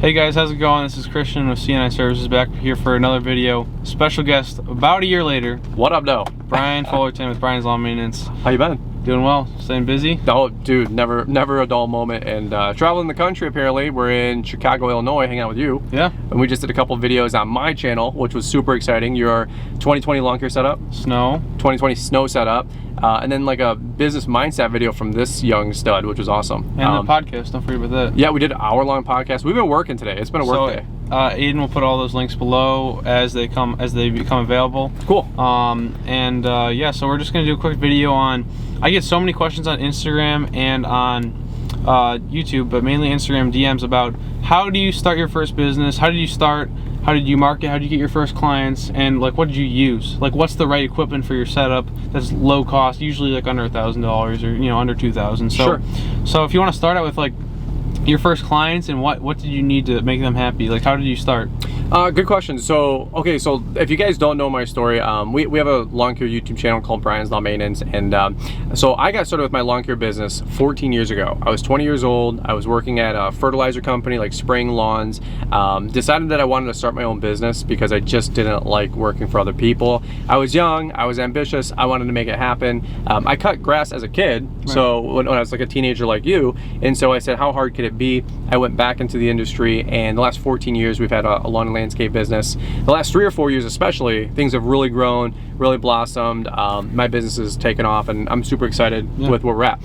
Hey guys, how's it going? This is Christian with CNI Services back here for another video. Special guest about a year later. What up, no? Brian Fullerton with Brian's Lawn Maintenance. How you been? Doing well. Staying busy? Oh, dude, never a dull moment. And traveling the country, apparently. We're in Chicago, Illinois, hanging out with you. Yeah. And we just did a couple videos on my channel, which was super exciting. Your 2020 lawn care setup. Snow. 2020 snow setup. And then like a business mindset video from this young stud, which was awesome. And the podcast, don't forget about that. Yeah, we did an hour-long podcast. We've been working today. It's been a work day. Aiden will put all those links below as they become available. Cool. Yeah, so we're just gonna do a quick video on. I get so many questions on Instagram and on YouTube, but mainly Instagram DMs about how do you start your first business? How did you start? How did you market? How did you get your first clients? And like, what did you use? Like, what's the right equipment for your setup that's low cost? Usually like under $1,000 or under $2,000. So, sure. So if you want to start out with like your first clients and what did you need to make them happy? Like, how did you start? Good question. So, okay, so if you guys don't know my story, we have a lawn care YouTube channel called Brian's Lawn Maintenance, and so I got started with my lawn care business 14 years ago. I was 20 years old. I was working at a fertilizer company, like spraying lawns. Decided that I wanted to start my own business because I just didn't like working for other people. I was young. I was ambitious. I wanted to make it happen. I cut grass as a kid, right. So when I was like a teenager like you, and so I said, how hard could it be? I went back into the industry, and the last 14 years we've had a lawn and landscape business. The last 3 or 4 years especially, things have really grown, really blossomed. My business has taken off, and I'm super excited with where we're at.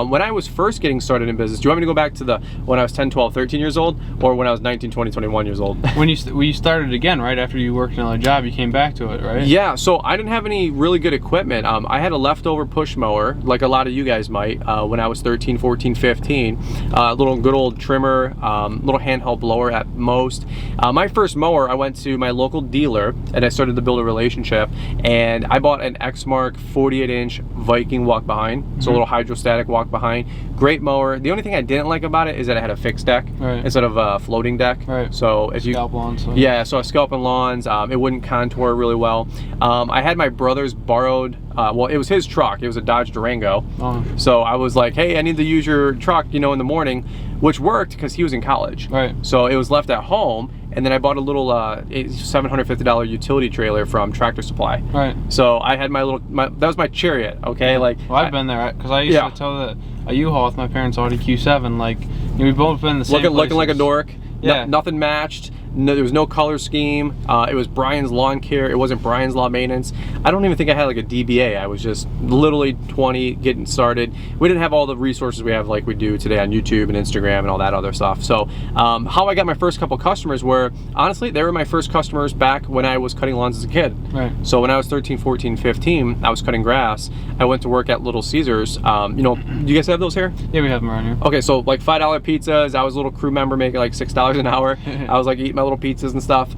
When I was first getting started in business, do you want me to go back to when I was 10, 12, 13 years old, or when I was 19, 20, 21 years old? When you started again, right after you worked another job, you came back to it, right? Yeah, so I didn't have any really good equipment. I had a leftover push mower, like a lot of you guys might, when I was 13, 14, 15. A little good old trimmer, little handheld blower at most. My first mower, I went to my local dealer and I started to build a relationship, and I bought an Exmark 48-inch Viking walk behind, so a little hydrostatic walk behind. Great mower. The only thing I didn't like about it is that it had a fixed deck instead of a floating deck. Right. So if scalp lawns. So. Yeah, so scalping lawns, it wouldn't contour really well. I had my brother's borrowed, well, it was his truck. It was a Dodge Durango. Oh. So I was like, hey, I need to use your truck, in the morning, which worked because he was in college. Right. So it was left at home, and then I bought a little $750 utility trailer from Tractor Supply. Right. So I had that was my Chariot, okay? Like, well, I've been there, because I used to tow a U-Haul with my parents' Audi Q7. Like, we've both been in the same looking like a dork. Yeah. Nothing matched. No, there was no color scheme. It was Brian's Lawn Care. It wasn't Brian's Lawn Maintenance. I don't even think I had like a DBA. I was just literally 20, getting started. We didn't have all the resources we have like we do today on YouTube and Instagram and all that other stuff. So how I got my first couple customers were, honestly, they were my first customers back when I was cutting lawns as a kid. Right. So when I was 13, 14, 15, I was cutting grass. I went to work at Little Caesars. Do you guys have those here? Yeah, we have them around here. Okay, so like $5 pizzas. I was a little crew member making like $6 an hour. I was like eating my little pizzas and stuff.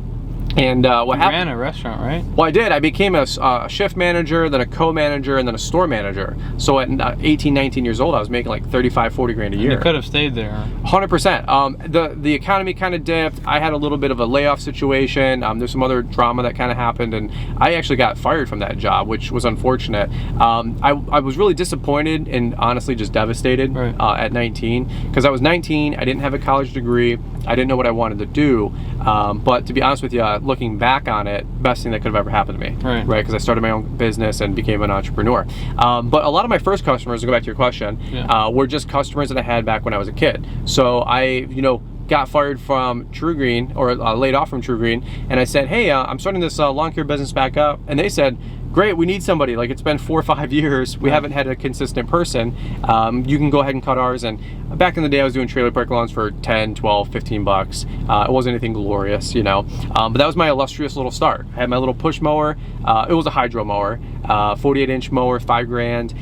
And what happened? You ran a restaurant, right? Well, I did. I became a shift manager, then a co-manager, and then a store manager. So at 18, 19 years old, I was making like 35, 40 grand a year. You could have stayed there. 100%. The economy kind of dipped. I had a little bit of a layoff situation. There's some other drama that kind of happened, and I actually got fired from that job, which was unfortunate. I was really disappointed and honestly just devastated at 19, because I was 19. I didn't have a college degree. I didn't know what I wanted to do. But to be honest with you, looking back on it, best thing that could have ever happened to me, right? Because I started my own business and became an entrepreneur. But a lot of my first customers, to go back to your question, were just customers that I had back when I was a kid. So I, got fired from True Green, or laid off from True Green, and I said, hey, I'm starting this lawn care business back up, and they said, great, we need somebody. Like, it's been 4 or 5 years. We haven't had a consistent person. You can go ahead and cut ours. And back in the day, I was doing trailer park lawns for 10, 12, 15 bucks. It wasn't anything glorious, But that was my illustrious little start. I had my little push mower. It was a hydro mower, 48-inch mower, 5 grand,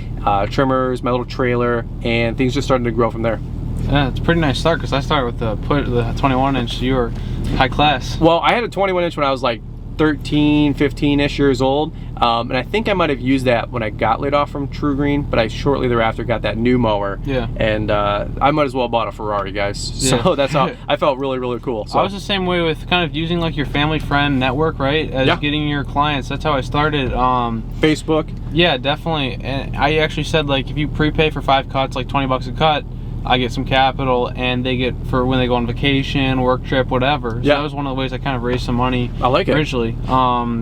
trimmers, my little trailer, and things just started to grow from there. Yeah, it's a pretty nice start, because I started with the 21-inch. You were high class. Well, I had a 21-inch when I was like 13, 15-ish years old, and I think I might have used that when I got laid off from True Green, but I shortly thereafter got that new mower. Yeah. And I might as well have bought a Ferrari, guys. So that's how I felt. Really, really cool. So I was the same way with kind of using like your family friend network, right? As getting your clients. That's how I started. Facebook. Yeah, definitely. And I actually said, like, if you prepay for 5 cuts, like 20 bucks a cut, I get some capital, and they get for when they go on vacation, work trip, whatever. So that was one of the ways I kind of raised some money. I like it. Originally.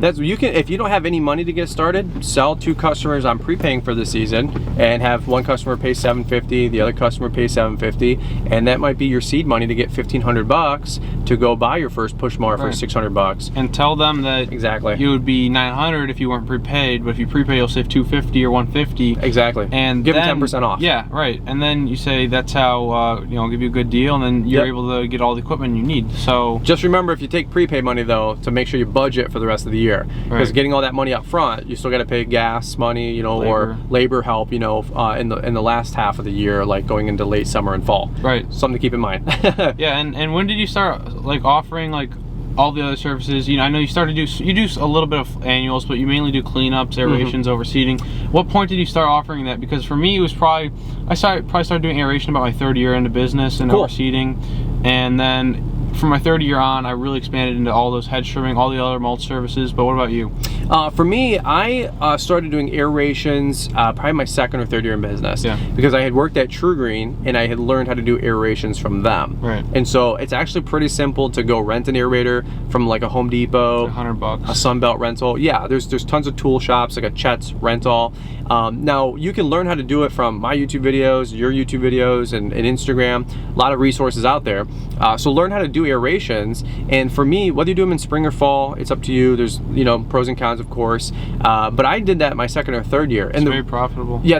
That's you can, if you don't have any money to get started, sell 2 customers on prepaying for the season, and have one customer pay $750, the other customer pay $750, and that might be your seed money to get $1,500 to go buy your first push mower for $600. And tell them that you would be $900 if you weren't prepaid, but if you prepay, you'll save $250 or $150. Exactly. And give them 10% off. Yeah, right. And then you say that's how you know, give you a good deal, and then you're able to get all the equipment you need. So just remember, if you take prepaid money though, to make sure you budget for the rest of the year, because getting all that money up front, you still got to pay gas money, you know, or labor help, you know, in the last half of the year, like going into late summer and fall. Right. Something to keep in mind. Yeah, and when did you start like offering like all the other services? You know, I know you started to do a little bit of annuals, but you mainly do cleanups, aerations, overseeding. What point did you start offering that? Because for me, it was probably started doing aeration about my 3rd year into business and overseeding, and then from my 3rd year on, I really expanded into all those hedge trimming, all the other mulch services. But what about you? For me, I started doing aerations probably my 2nd or 3rd year in business. Yeah. Because I had worked at True Green and I had learned how to do aerations from them. Right. And so it's actually pretty simple to go rent an aerator from like a Home Depot, $100, a Sunbelt rental. Yeah, there's tons of tool shops like a Chet's rental. Now you can learn how to do it from my YouTube videos, your YouTube videos, and Instagram. A lot of resources out there. So learn how to do aerations. And for me, whether you do them in spring or fall, it's up to you. There's, you know, pros and cons, of course. But I did that my 2nd or 3rd year. And it's very profitable. Yeah,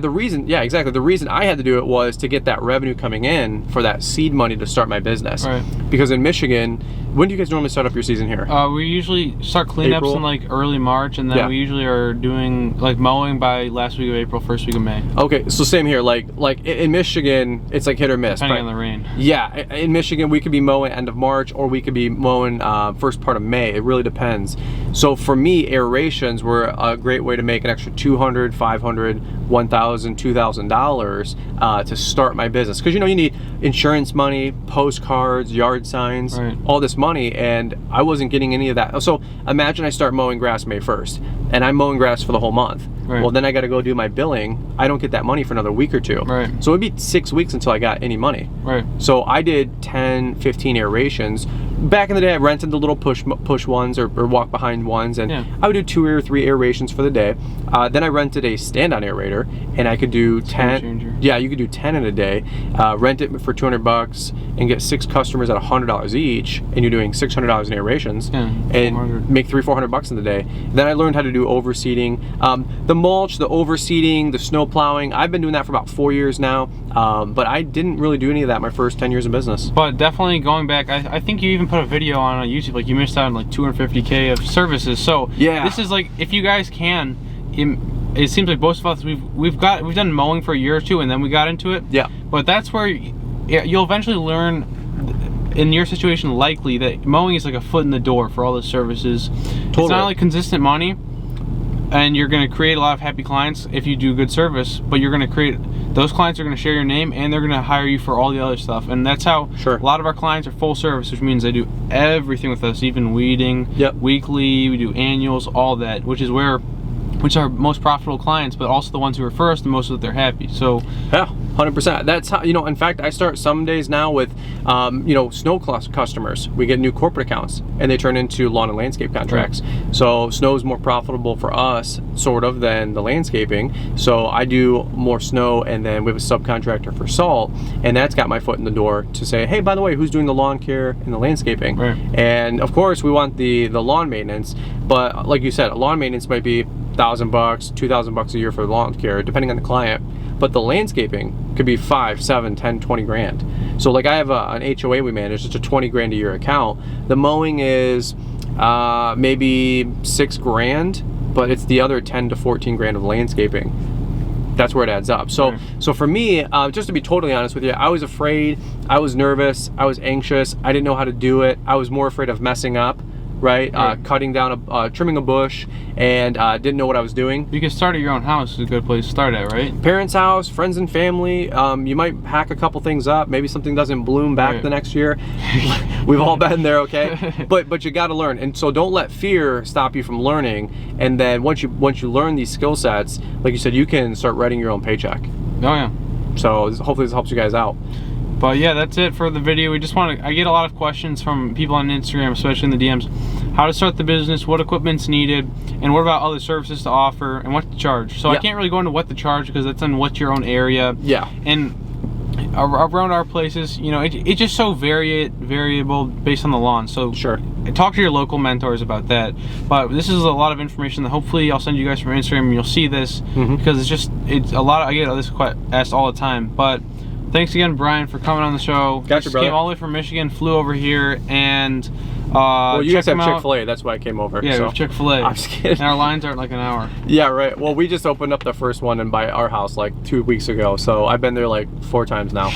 exactly. The reason I had to do it was to get that revenue coming in for that seed money to start my business. Right. Because in Michigan, when do you guys normally start up your season here? We usually start cleanups in like early March, and then we usually are doing like mowing by last week of April, 1st week of May. Okay, so same here. Like in Michigan, it's like hit or miss. Depending on the rain. Yeah, in Michigan, we could be mowing end of March, or we could be mowing first part of May. It really depends. So for me, aerations were a great way to make an extra $200, $500, $1,000, $2,000 to start my business. Because you know, you need insurance money, postcards, yard signs, all this money, and I wasn't getting any of that. So imagine I start mowing grass May 1st, and I'm mowing grass for the whole month. Well, then I got to go do my billing. I don't get that money for another week or 2. So it'd be 6 weeks until I got any money. So I did 10, 15 aerations. Back in the day, I rented the little push ones or walk behind ones, and I would do 2 or 3 aerations for the day. Then I rented a stand-on aerator, and I could do 10. Yeah, you could do 10 in a day. Rent it for $200 and get 6 customers at $100 each, and you're doing $600 in aerations, and make $300-400 in the day. Then I learned how to do overseeding, the mulch, the overseeding, the snow plowing. I've been doing that for about 4 years now, but I didn't really do any of that my first 10 years in business. But definitely going back, I think you even put a video on YouTube, like you missed out on like 250K of services. So yeah, this is like, if you guys can, it seems like most of us we've done mowing for a year or 2, and then we got into it. Yeah. But that's where you'll eventually learn, in your situation, likely that mowing is like a foot in the door for all the services. Totally. It's not like consistent money, and you're going to create a lot of happy clients if you do good service, but you're going to create, those clients are going to share your name, and they're going to hire you for all the other stuff. And that's how a lot of our clients are full service, which means they do everything with us, even weeding, weekly, we do annuals, all that, which are our most profitable clients, but also the ones who refer us the most, that they're happy. So yeah, 100%. That's how, you know, in fact, I start some days now with you know, snow customers. We get new corporate accounts, and they turn into lawn and landscape contracts. So snow is more profitable for us, sort of, than the landscaping. So I do more snow, and then we have a subcontractor for salt, and that's got my foot in the door to say, hey, by the way, who's doing the lawn care and the landscaping? And of course, we want the lawn maintenance, but like you said, lawn maintenance might be $1,000, $2,000 a year for lawn care, depending on the client. But the landscaping could be 5, 7, 10, 20 grand. So like I have an HOA we manage, it's a 20 grand a year account. The mowing is maybe 6 grand, but it's the other 10 to 14 grand of landscaping. That's where it adds up. So so for me, just to be totally honest with you, I was afraid, I was nervous, I was anxious, I didn't know how to do it. I was more afraid of messing up. Cutting down trimming a bush, and didn't know what I was doing. You can start at your own house, is a good place to start at, right? Parents' house, friends and family. You might hack a couple things up. Maybe something doesn't bloom back the next year. We've all been there, okay? But you got to learn, and so don't let fear stop you from learning. And then once you learn these skill sets, like you said, you can start writing your own paycheck. Oh yeah. So hopefully this helps you guys out. But yeah, that's it for the video. We just want to, I get a lot of questions from people on Instagram, especially in the DMs, how to start the business, what equipment's needed, and what about other services to offer, and what to charge. So I can't really go into what to charge because that's in what's your own area. Yeah. And around our places, you know, it's just so variable based on the lawn. So sure, talk to your local mentors about that. But this is a lot of information that hopefully I'll send you guys from Instagram and you'll see this, because it's a lot. I get this asked all the time. But thanks again, Brian, for coming on the show. Gotcha, brother. Came all the way from Michigan, flew over here, and well, you guys have Chick-fil-A. That's why I came over. Yeah, so. we have Chick-fil-A. I'm just kidding. And our lines aren't like an hour. Yeah, right. Well, we just opened up the first one and by our house like 2 weeks ago. So I've been there like 4 times now.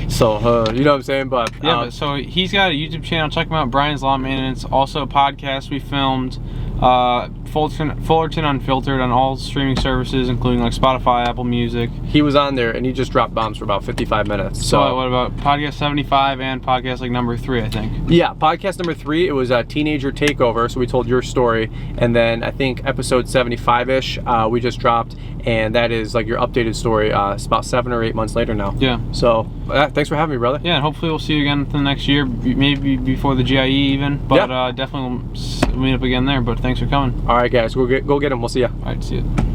So you know what I'm saying? But yeah. So he's got a YouTube channel. Check him out, Brian's Lawn Maintenance. Also a podcast we filmed. Fullerton Unfiltered on all streaming services, including like Spotify, Apple Music. He was on there and he just dropped bombs for about 55 minutes. So what about podcast 75 and podcast like number 3, I think? Yeah, podcast number 3, it was a teenager takeover. So we told your story, and then I think episode 75-ish we just dropped, and that is like your updated story. It's about 7 or 8 months later now. Yeah. So thanks for having me, brother. Yeah, and hopefully we'll see you again the next year, maybe before the GIE even. But definitely we'll meet up again there. But thanks for coming. All right, guys, go get them. We'll see ya. All right, see you.